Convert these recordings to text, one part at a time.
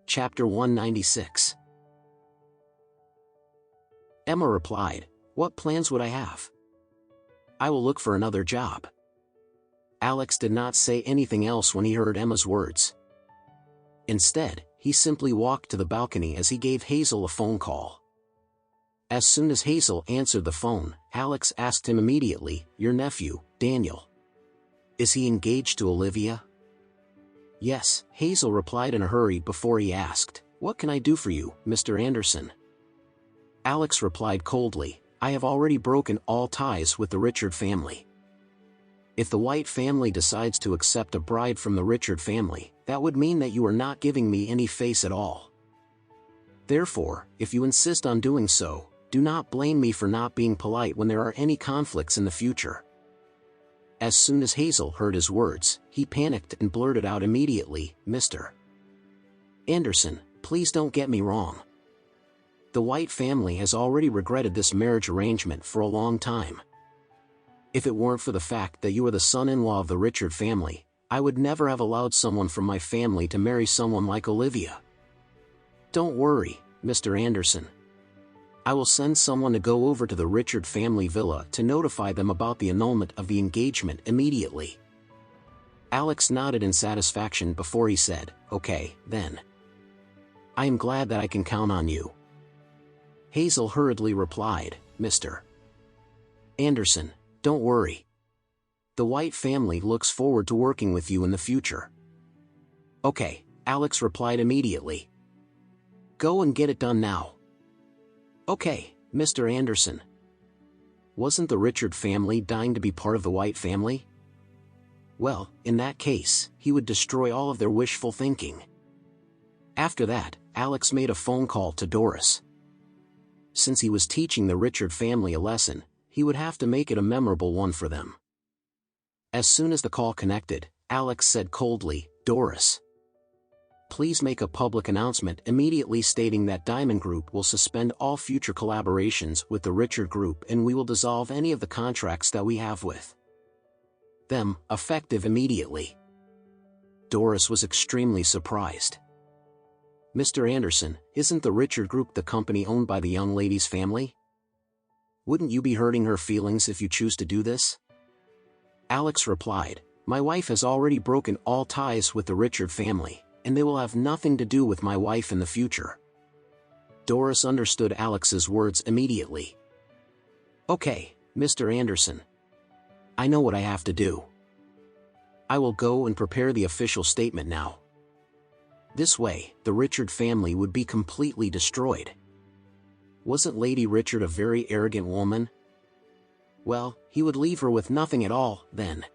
Chapter 196. Emma replied, "What plans would I have? I will look for another job." Alex did not say anything else when he heard Emma's words. Instead, he simply walked to the balcony as he gave Hazel a phone call. As soon as Hazel answered the phone, Alex asked him immediately, "Your nephew, Daniel. Is he engaged to Olivia?" "Yes," Hazel replied in a hurry before he asked, "What can I do for you, Mr. Anderson?" Alex replied coldly, "I have already broken all ties with the Richard family. If the White family decides to accept a bride from the Richard family, that would mean that you are not giving me any face at all. Therefore, if you insist on doing so, do not blame me for not being polite when there are any conflicts in the future." As soon as Hazel heard his words, he panicked and blurted out immediately, "Mr. Anderson, please don't get me wrong. The White family has already regretted this marriage arrangement for a long time. If it weren't for the fact that you are the son-in-law of the Richard family, I would never have allowed someone from my family to marry someone like Olivia. Don't worry, Mr. Anderson. I will send someone to go over to the Richard family villa to notify them about the annulment of the engagement immediately." Alex nodded in satisfaction before he said, "Okay, then. I am glad that I can count on you." Hazel hurriedly replied, "Mr. Anderson, don't worry. The White family looks forward to working with you in the future." "Okay," Alex replied immediately. "Go and get it done now." "Okay, Mr. Anderson." Wasn't the Richard family dying to be part of the White family? Well, in that case, he would destroy all of their wishful thinking. After that, Alex made a phone call to Doris. Since he was teaching the Richard family a lesson, he would have to make it a memorable one for them. As soon as the call connected, Alex said coldly, "Doris, please make a public announcement immediately stating that Diamond Group will suspend all future collaborations with the Richard Group and we will dissolve any of the contracts that we have with them, effective immediately." Doris was extremely surprised. "Mr. Anderson, isn't the Richard Group the company owned by the young lady's family? Wouldn't you be hurting her feelings if you choose to do this?" Alex replied, "My wife has already broken all ties with the Richard family, and they will have nothing to do with my wife in the future." Doris understood Alex's words immediately. "Okay, Mr. Anderson. I know what I have to do. I will go and prepare the official statement now. This way, the Richard family would be completely destroyed. Wasn't Lady Richard a very arrogant woman? Well, he would leave her with nothing at all, then."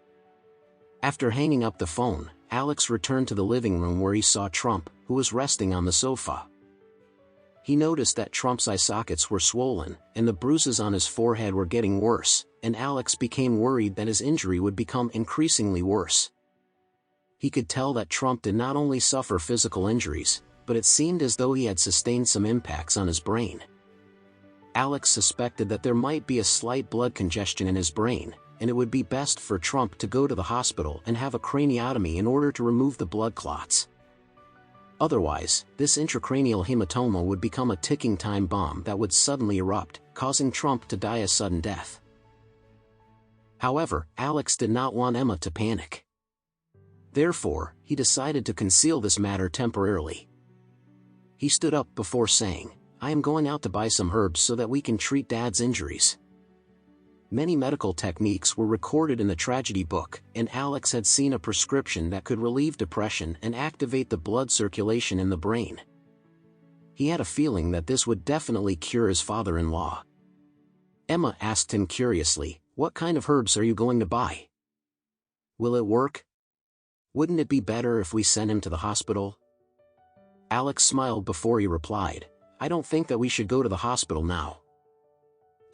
After hanging up the phone, Alex returned to the living room where he saw Trump, who was resting on the sofa. He noticed that Trump's eye sockets were swollen, and the bruises on his forehead were getting worse, and Alex became worried that his injury would become increasingly worse. He could tell that Trump did not only suffer physical injuries, but it seemed as though he had sustained some impacts on his brain. Alex suspected that there might be a slight blood congestion in his brain, and it would be best for Trump to go to the hospital and have a craniotomy in order to remove the blood clots. Otherwise, this intracranial hematoma would become a ticking time bomb that would suddenly erupt, causing Trump to die a sudden death. However, Alex did not want Emma to panic. Therefore, he decided to conceal this matter temporarily. He stood up before saying, "I am going out to buy some herbs so that we can treat Dad's injuries." Many medical techniques were recorded in the tragedy book, and Alex had seen a prescription that could relieve depression and activate the blood circulation in the brain. He had a feeling that this would definitely cure his father-in-law. Emma asked him curiously, "What kind of herbs are you going to buy? Will it work? Wouldn't it be better if we sent him to the hospital?" Alex smiled before he replied, "I don't think that we should go to the hospital now.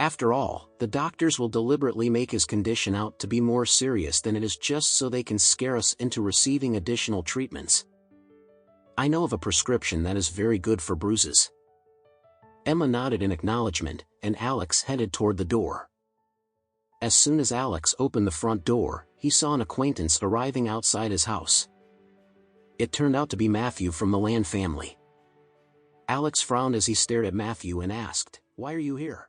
After all, the doctors will deliberately make his condition out to be more serious than it is just so they can scare us into receiving additional treatments. I know of a prescription that is very good for bruises." Emma nodded in acknowledgement, and Alex headed toward the door. As soon as Alex opened the front door, he saw an acquaintance arriving outside his house. It turned out to be Matthew from the Land family. Alex frowned as he stared at Matthew and asked, "Why are you here?"